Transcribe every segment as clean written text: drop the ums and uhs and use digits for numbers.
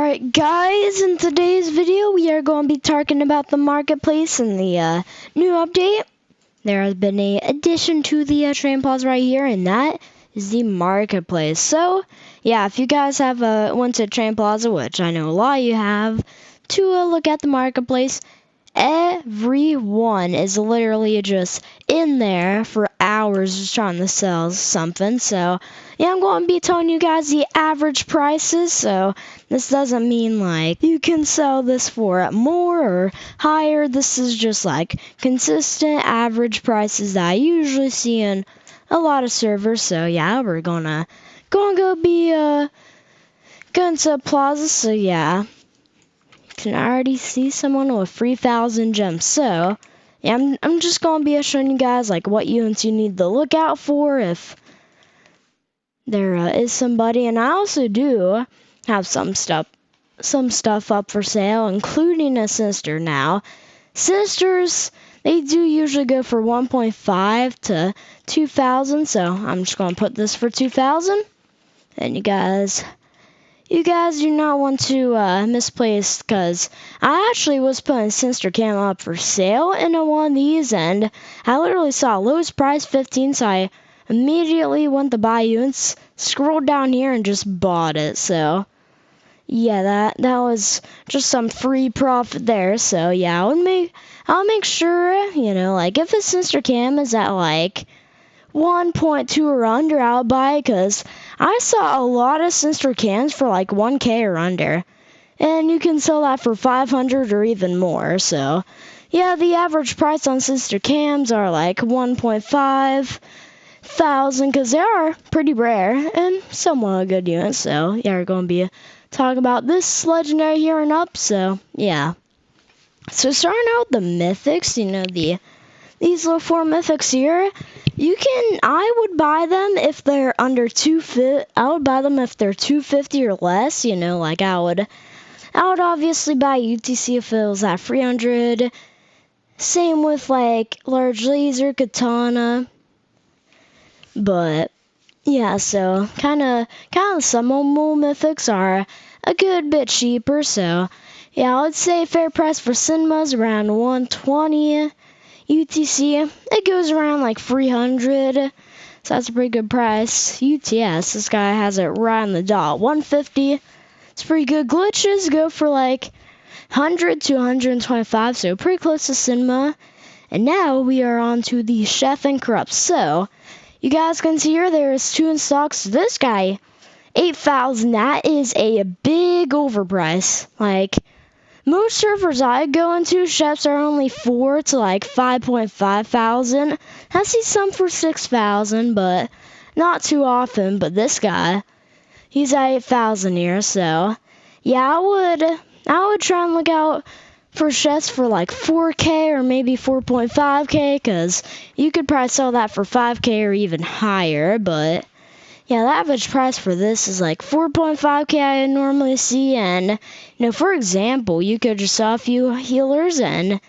Alright guys, in today's video we are going to be talking about the marketplace and the new update. There has been an addition to the train plaza right here, and that is the marketplace. So yeah, if you guys have went to train plaza, which I know a lot of you have, to look at the marketplace, everyone is literally just in there for hours just trying to sell something. So yeah, I'm going to be telling you guys the average prices. So this doesn't mean like you can sell this for more or higher. This is just like consistent average prices that I usually see in a lot of servers. So yeah, we're gonna go be going to plaza. So yeah, can already see someone with 3,000 gems. So yeah, I'm just gonna be showing you guys like what units you need to look out for if there is somebody. And I also do have some stuff up for sale, including a Sinister. Now Sinisters, they do usually go for 1.5 to 2,000, so I'm just gonna put this for 2,000. And you guys do not want to misplace, because I actually was putting Sinister Cam up for sale in one of these, and I literally saw lowest price 15, so I immediately went to buy units, scrolled down here, and just bought it. So yeah, that was just some free profit there. So yeah, I'll make sure, you know, like if a Sinister Cam is at like 1.2 or under, I'll buy it, because I saw a lot of Sinister Cams for like 1K or under, and you can sell that for 500 or even more. So yeah, the average price on Sinister Cams are like 1.5 thousand, because they are pretty rare and somewhat a good unit. So yeah, we're going to be talking about this legendary here and up. So yeah, so starting out with the mythics, you know, these little 4 mythics here, I would buy them if they're under 250. I would buy them if they're 250 or less. You know, like I would obviously buy UTC if it was at 300. Same with like large laser, katana. But yeah, so kind of some more mythics are a good bit cheaper. So yeah, I would say fair price for cinemas around 120. UTC, it goes around like 300, so that's a pretty good price. UTS, this guy has it right on the dot, 150. It's pretty good. Glitches go for like 100 to 125, so pretty close to cinema. And now we are on to the Chef and Corrupt. So you guys can see here there's 2 in stock. So this guy, 8,000. That is a big overprice. Like most servers I go into, chefs are only 4 to like 5.5 thousand. I see some for 6,000, but not too often. But this guy, he's at 8,000 here. So yeah, I would try and look out for chefs for like 4K or maybe 4.5K, because you could probably sell that for 5K or even higher. But yeah, the average price for this is like 4.5K I normally see. And you know, for example, you could just sell a few healers and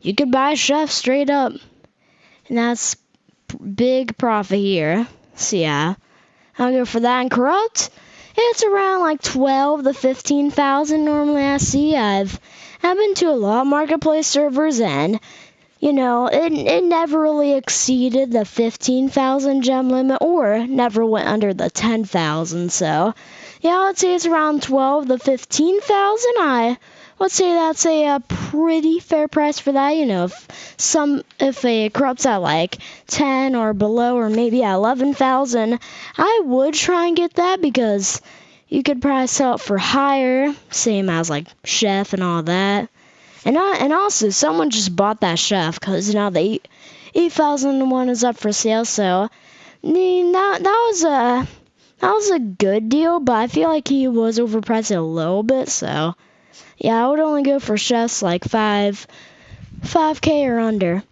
you could buy a chef straight up, and that's big profit here. So yeah, I'll go for that. And corrupt, it's around like 12 to 15,000 normally I see. I've been to a lot of marketplace servers, and you know, it never really exceeded the 15,000 gem limit, or never went under the 10,000. So yeah, I would say it's around 12 to 15,000. I would say that's a pretty fair price for that. You know, if a corrupt's at like 10 or below, or maybe at 11,000, I would try and get that, because you could probably sell it for higher, same as like chef and all that. And also, someone just bought that chef, because now the 8,001 is up for sale. So I mean, that was a good deal, but I feel like he was overpriced a little bit. So yeah, I would only go for chefs like 5K or under.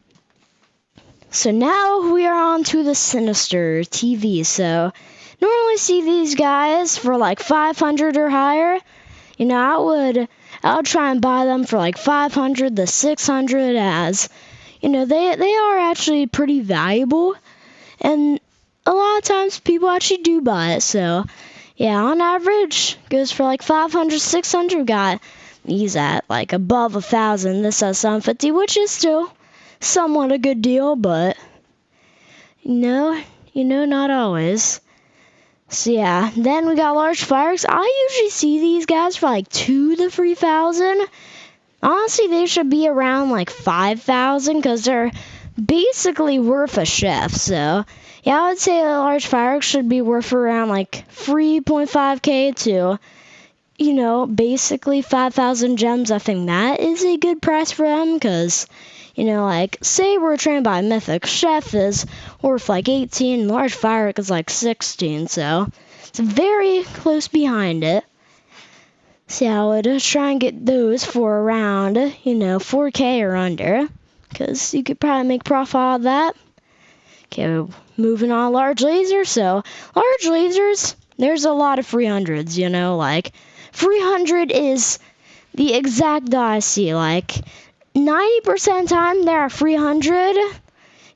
So now we are on to the Sinister TV. So normally see these guys for like 500 or higher. You know, I would try and buy them for like 500 to 600, as you know, they are actually pretty valuable, and a lot of times people actually do buy it. So Yeah, on average, goes for like 500, 600. Got these at like above 1,000. This has 750, which is still somewhat a good deal, but not always. So yeah, then we got large fireworks. I usually see these guys for like 2,000 to 3,000. Honestly, they should be around like 5,000 because they're basically worth a chef. So yeah, I would say a large fireworks should be worth around like 3.5k to, basically 5,000 gems. I think that is a good price for them because, like, say we're trained by a mythic chef is worth like 18, and large firework is like 16, so it's very close behind it. So yeah, I would try and get those for around, 4k or under, because you could probably make profit out of that. Okay, moving on, large lasers. So large lasers, there's a lot of 300s, like 300 is the exact die I see. Like 90% of the time there are 300.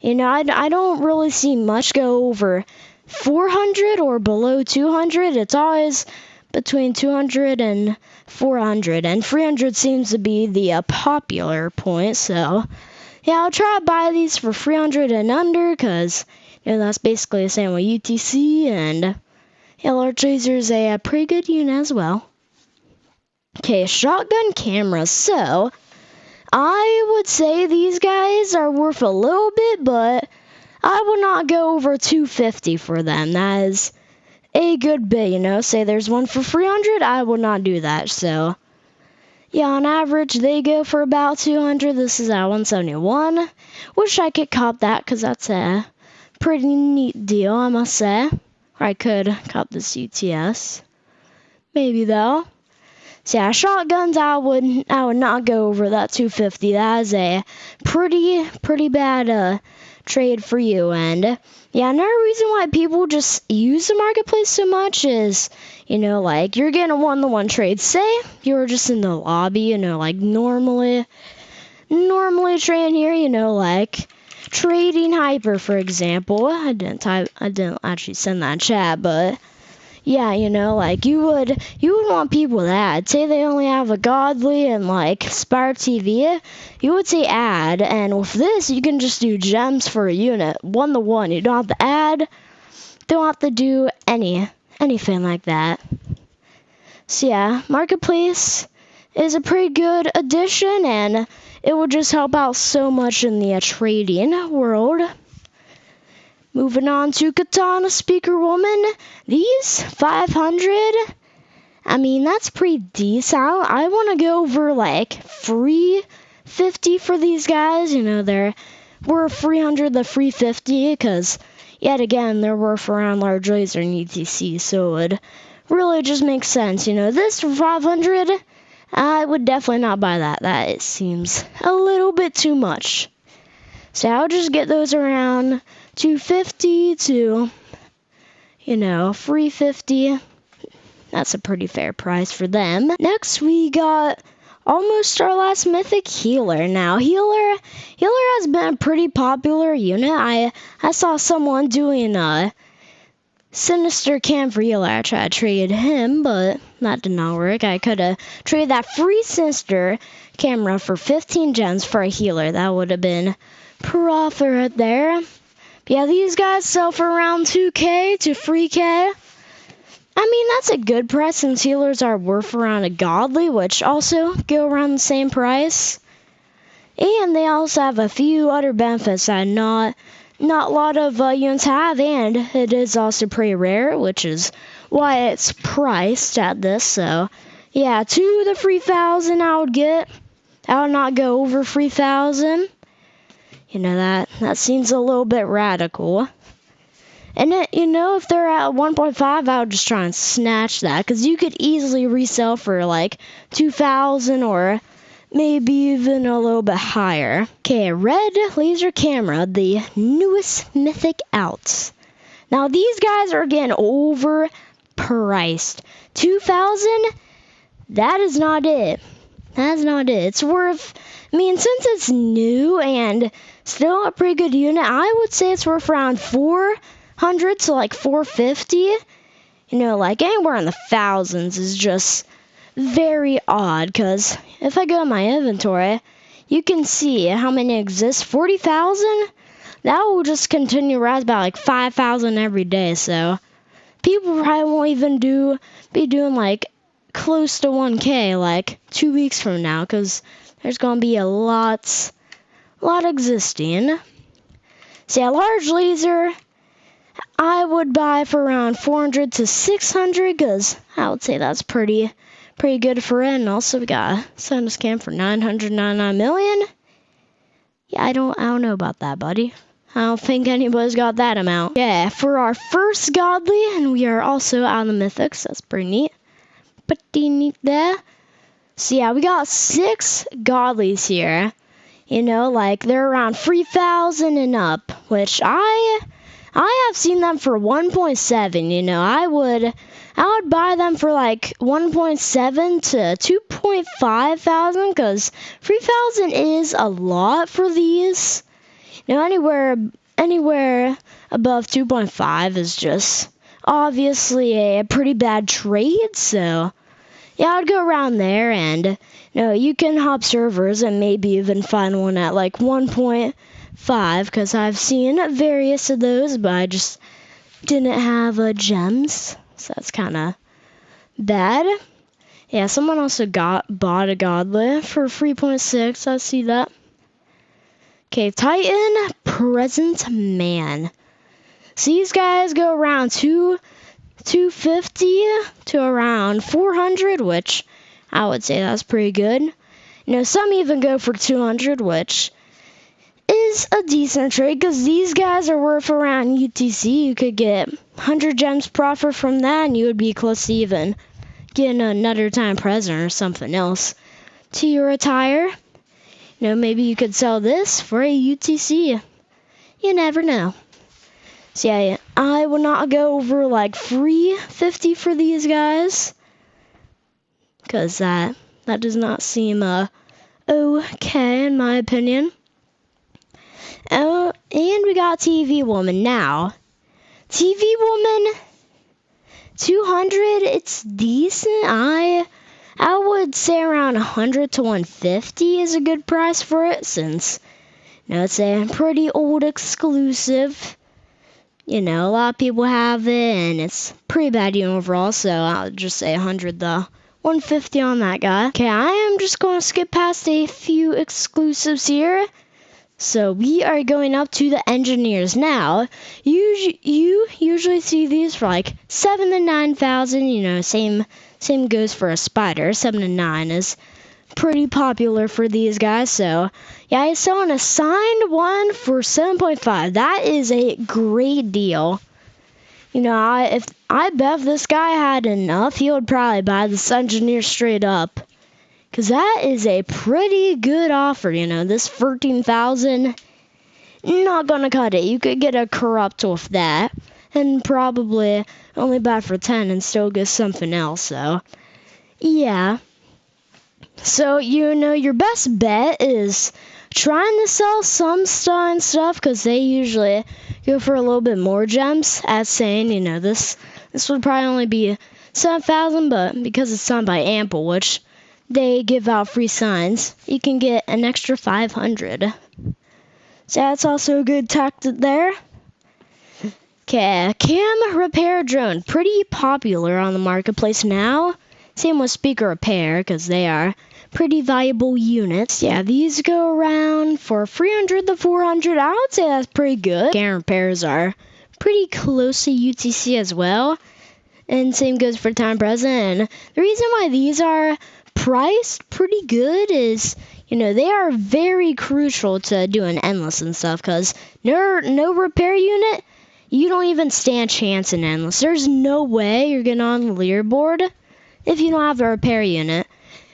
I don't really see much go over 400 or below 200. It's always between 200 and 400, and 300 seems to be the popular point. So yeah, I'll try to buy these for 300 and under, because that's basically the same with UTC, and yeah, large laser is a pretty good unit as well. Okay, shotgun cameras. So I would say these guys are worth a little bit, but I would not go over 250 for them. That is a good bit, say there's one for 300, I would not do that. So yeah, on average they go for about 200. This is at 171. Wish I could cop that, because that's a pretty neat deal, I must say. Or I could cop this UTS, maybe though. So yeah, shotguns, I would not go over that 250. That is a pretty bad trade for you. And yeah, another reason why people just use the marketplace so much is, like, you're getting a one-to-one trade. Say you're just in the lobby, like normally trading here, like trading hyper, for example. I didn't actually send that in chat, but yeah, like you would want people to add. Say they only have a Godly and like SPTV, you would say add, and with this you can just do gems for a unit, 1-to-1. You don't have to add, don't have to do anything like that. So yeah, marketplace is a pretty good addition, and it will just help out so much in the trading world. Moving on to Katana Speaker Woman. These 500, I mean, that's pretty decent. I want to go over like 350 for these guys. They're worth 300 to 350, because yet again, they're worth around large laser and ETC, so it would really just make sense. This for 500, I would definitely not buy that. That seems a little bit too much. So I'll just get those around 250 to, 350. That's a pretty fair price for them. Next, we got almost our last mythic, Healer. Now, Healer has been a pretty popular unit. I saw someone doing a Sinister Cam for Healer. I tried to trade him, but that did not work. I could have traded that free Sinister camera for 15 gems for a Healer. That would have been profit right there. But yeah, these guys sell for around 2k to 3k. I mean, that's a good price, since healers are worth around a Godly, which also go around the same price. And they also have a few other benefits that not a lot of units have, and it is also pretty rare, which is why it's priced at this. So yeah, 2,000 to 3,000 I would get. I would not go over 3,000. That seems a little bit radical. And if they're at 1.5, I would just try and snatch that, because you could easily resell for like 2,000 or maybe even a little bit higher. Okay, red laser camera, the newest mythic out. Now these guys are getting overpriced. 2,000, that is not it. That's not it. It's worth, since it's new and still a pretty good unit, I would say it's worth around 400 to like 450. You know, like anywhere in the thousands is just very odd, because if I go in my inventory, you can see how many exist. 40,000? That will just continue to rise by like 5,000 every day, so people probably won't even be doing like close to 1K like 2 weeks from now, because there's going to be a lot existing. So yeah, large laser, I would buy for around 400 to 600, because I would say that's pretty good for it. And also we got a Sinister Cam for 999 million. Yeah, I don't know about that, buddy. I don't think anybody's got that amount. Yeah, for our first Godly, and we are also out of the Mythics. That's pretty neat. Pretty neat there. So yeah, we got 6 Godlies here. You know, like they're around 3,000 and up, which I have seen them for 1.7. You know, I would buy them for like 1.7 to 2.5 thousand, because 3,000 is a lot for these. You know, anywhere above 2.5 is just obviously a pretty bad trade. So yeah, I'd go around there, and you know, you can hop servers and maybe even find one at like 1.5, because I've seen various of those, but I just didn't have gems, so that's kind of bad. Yeah, someone also bought a Godly for 3.6. I see that. Okay, Titan Present Man. So these guys go around 250 to around 400, which I would say that's pretty good. You know, some even go for 200, which is a decent trade, because these guys are worth around UTC. You could get 100 gems profit from that, and you would be close to even getting another time present or something else to your attire. You know, maybe you could sell this for a UTC. You never know. So yeah, I will not go over like 350 for these guys, because that does not seem okay in my opinion. Oh, and we got TV Woman now. TV Woman 200, it's decent. I would say around 100 to 150 is a good price for it, since you know, it's a pretty old exclusive. You know, a lot of people have it, and it's pretty bad overall, so I'll just say 100 though. 150 on that guy. Okay, I am just going to skip past a few exclusives here. So we are going up to the engineers now. You usually see these for like 7 to 9,000. You know, same goes for a spider. 7 to 9 is pretty popular for these guys. So yeah, I saw an assigned one for 7.5. That is a great deal. You know, I bet if this guy had enough, he would probably buy this engineer straight up, because that is a pretty good offer. You know, this 13,000, not gonna cut it. You could get a corrupt with that, and probably only buy for 10 and still get something else. So yeah. So, you know, your best bet is trying to sell some stuff, because they usually go for a little bit more gems. As saying, you know, this would probably only be 7,000, but because it's signed by Ample, which they give out free signs, you can get an extra 500. So that's also a good tactic there. Okay, cam repair drone, pretty popular on the marketplace now. Same with speaker repair, because they are pretty valuable units. Yeah, these go around for 300 to 400. I would say that's pretty good. Cam repairs are pretty close to UTC as well. And same goes for time present. And the reason why these are priced pretty good is, you know, they are very crucial to doing endless and stuff, because no repair unit, you don't even stand a chance in endless. There's no way you're getting on the leaderboard if you don't have a repair unit.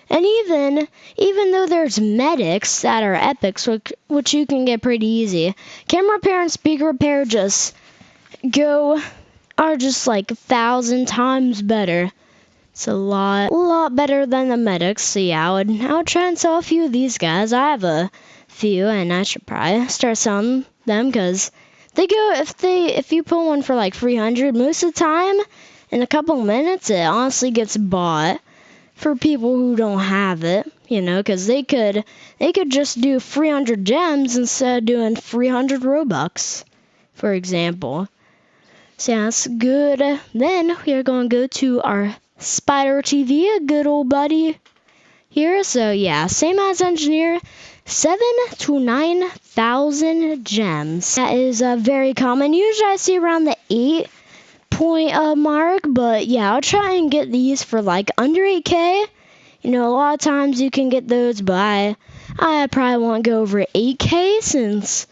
And even though there's medics that are epics, which you can get pretty easy, camera repair and speaker repair are just like 1,000 times better. It's a lot better than the medics. So yeah, I would try and sell a few of these guys. I have a few, and I should probably start selling them, because they go, if you pull one for like 300, most of the time in a couple minutes, it honestly gets bought for people who don't have it, because they could just do 300 gems instead of doing 300 Robux, for example. So yeah, that's good. Then we are going to go to our Spider TV, a good old buddy here. So yeah, same as engineer, 7,000 to 9,000 gems. That is very common. Usually I see around the 8 point mark, but yeah, I'll try and get these for like under 8K. A lot of times you can get those, but I probably won't go over 8K since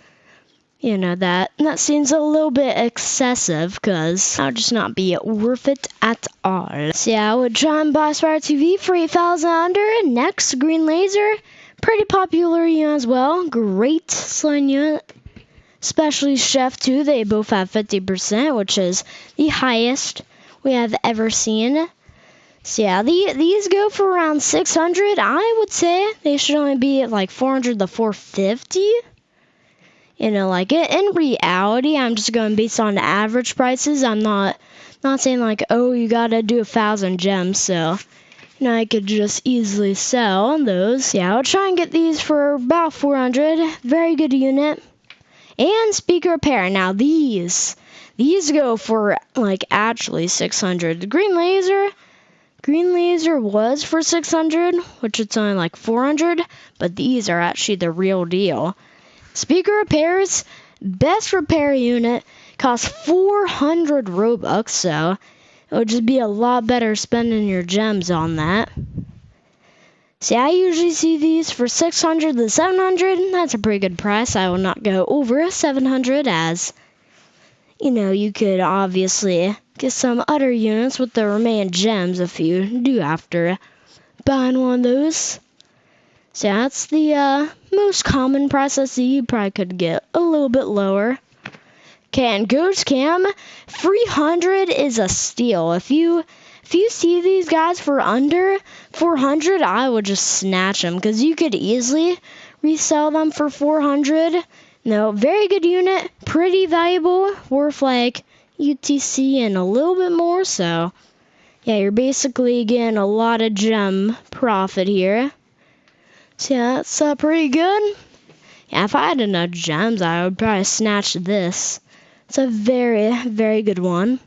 that seems a little bit excessive, because that would just not be worth it at all. So yeah, I would try and buy Spider TV for 8,000 under. Next, Green Laser, pretty popular unit as well. Great slowing unit, especially Chef 2. They both have 50%, which is the highest we have ever seen. So yeah, these go for around 600. I would say they should only be at like 400 to 450. Like in reality, I'm just going based on the average prices. I'm not saying like, oh, you gotta do 1,000 gems. So, I could just easily sell those. Yeah, I'll try and get these for about 400. Very good unit. And speaker repair. Now these go for like actually 600. The Green Laser was for 600, which it's only like 400. But these are actually the real deal. Speaker repairs, best repair unit, costs 400 Robux, so it would just be a lot better spending your gems on that. See, I usually see these for 600 to 700. That's a pretty good price. I will not go over 700, as you could obviously get some other units with the remaining gems if you do after buying one of those. So that's the most common price I see. You probably could get a little bit lower. Okay, and Ghost Cam, 300 is a steal. If you see these guys for under 400, I would just snatch them, because you could easily resell them for 400. No, very good unit, pretty valuable, worth like UTC and a little bit more. So yeah, you're basically getting a lot of gem profit here. So yeah, that's pretty good. Yeah, if I had enough gems, I would probably snatch this. It's a very, very good one.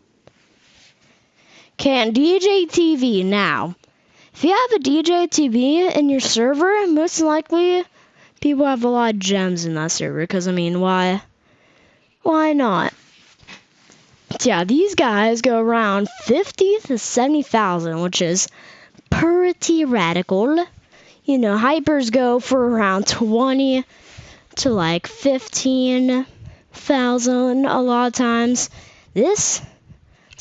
Okay, and DJTV now. If you have a DJTV in your server, most likely people have a lot of gems in that server, because, why not? So yeah, these guys go around 50 to 70,000, which is pretty radical. Hypers go for around 20 to like 15,000 a lot of times. This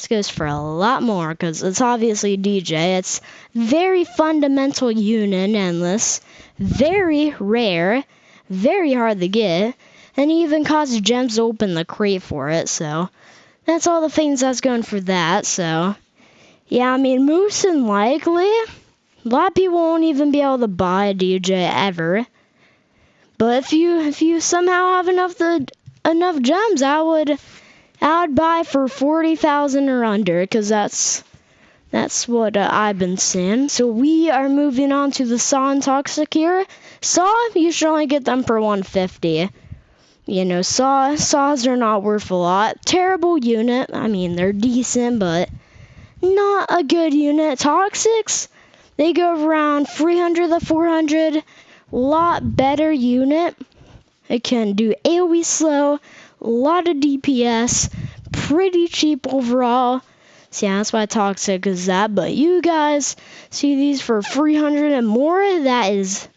goes for a lot more, because it's obviously DJ. It's very fundamental unit, endless, very rare, very hard to get, and even costs gems to open the crate for it. So that's all the things that's going for that. So yeah, most than likely, a lot of people won't even be able to buy a DJ ever. But if you somehow have enough gems, I would buy for 40,000 or under, because that's what I've been seeing. So we are moving on to the Saw and Toxic here. Saw, you should only get them for 150. Saws are not worth a lot. Terrible unit. They're decent, but not a good unit. Toxics, they go around 300 to 400. Lot better unit. It can do AoE slow, a lot of DPS, pretty cheap overall. So yeah, that's why Toxic is that. But you guys see these for 300 and more, that is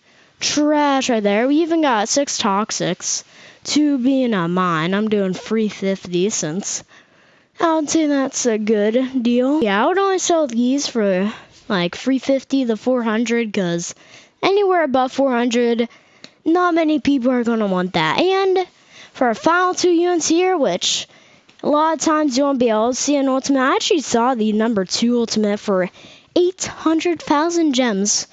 trash right there. We even got 6 Toxics, 2 being on mine. I'm doing 350 since I would say that's a good deal. Yeah, I would only sell these for like 350 to 400, because anywhere above 400, not many people are going to want that. And for our final 2 units here, which a lot of times you won't be able to see an ultimate. I actually saw the number 2 ultimate for 800,000 gems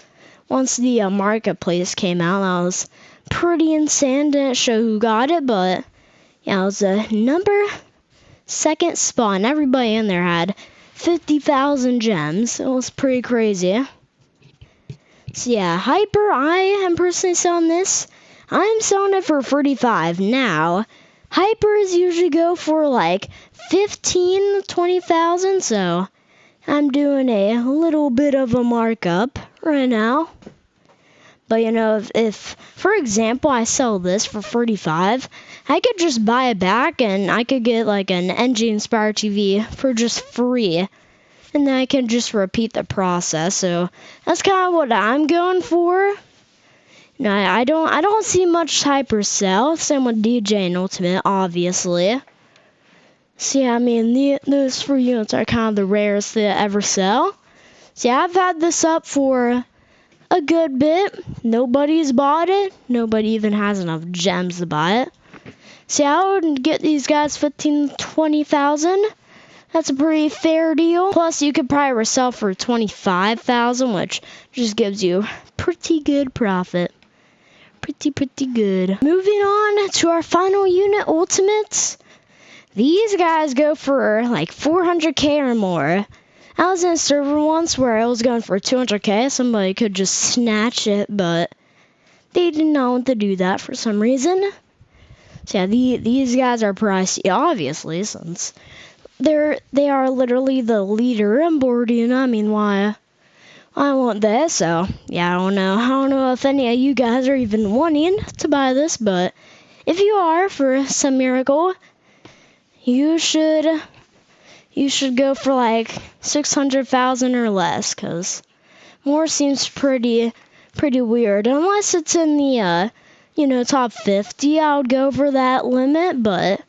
once the marketplace came out. That was pretty insane. Didn't show who got it, but yeah, it was a number 2nd spot, and everybody in there had 50,000 gems. It was pretty crazy. So yeah, Hyper, I am personally selling this. I'm selling it for 35. Now, Hypers usually go for like 15, 20,000, so I'm doing a little bit of a markup right now. But you know, if for example I sell this for 35, I could just buy it back and I could get like an SPTV TV for just free. And then I can just repeat the process. So that's kind of what I'm going for. No, I don't see much hyper sell. Same with DJ and Ultimate, obviously. So yeah, I mean those 3 units are kind of the rarest to ever sell. So yeah, I've had this up for a good bit. Nobody's bought it. Nobody even has enough gems to buy it. So yeah, I would get these guys 15, 20,000. That's a pretty fair deal. Plus, you could probably resell for 25,000, which just gives you pretty good profit. Pretty good. Moving on to our final unit, Ultimates. These guys go for like 400k or more. I was in a server once where I was going for 200k. Somebody could just snatch it, but they did not want to do that for some reason. So yeah, these guys are pricey, obviously, since they are literally the leader on board, you know. I mean, why want this? So yeah, I don't know if any of you guys are even wanting to buy this, but if you are, for some miracle, you should go for like 600,000 or less, cause more seems pretty weird. Unless it's in the top 50, I would go for that limit, but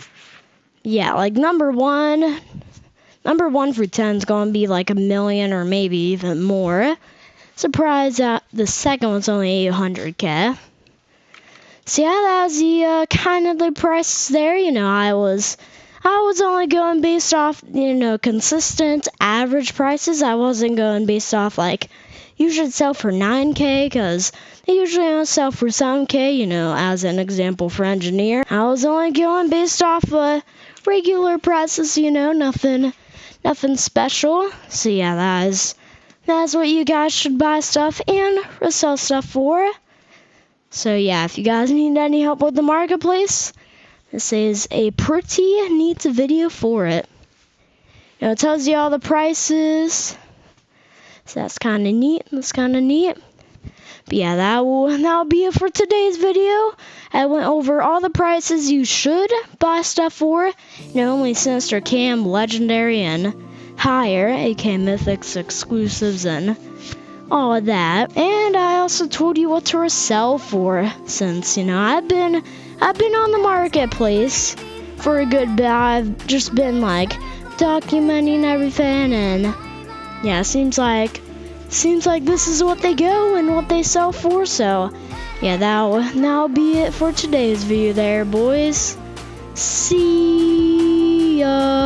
yeah, like number one for 10 is going to be like 1 million or maybe even more. Surprised that the second one's only 800k. So yeah, that was the kind of the prices there. You know, I was only going based off, consistent average prices. I wasn't going based off like, you should sell for 9k, because they usually don't sell for 7k, as an example for engineer. I was only going based off regular prices, nothing special. So yeah, that's what you guys should buy stuff and resell stuff for. So yeah, if you guys need any help with the marketplace, this is a pretty neat video for it. It tells you all the prices. So that's kind of neat. But yeah, that'll be it for today's video. I went over all the prices you should buy stuff for. Only Sinister Cam, Legendary, and higher, aka Mythics, exclusives, and all of that. And I also told you what to resell for, since I've been on the marketplace for a good bit. I've just been like documenting everything, and yeah, seems like this is what they go and what they sell for. So yeah, that'll be it for today's video there, boys. See ya.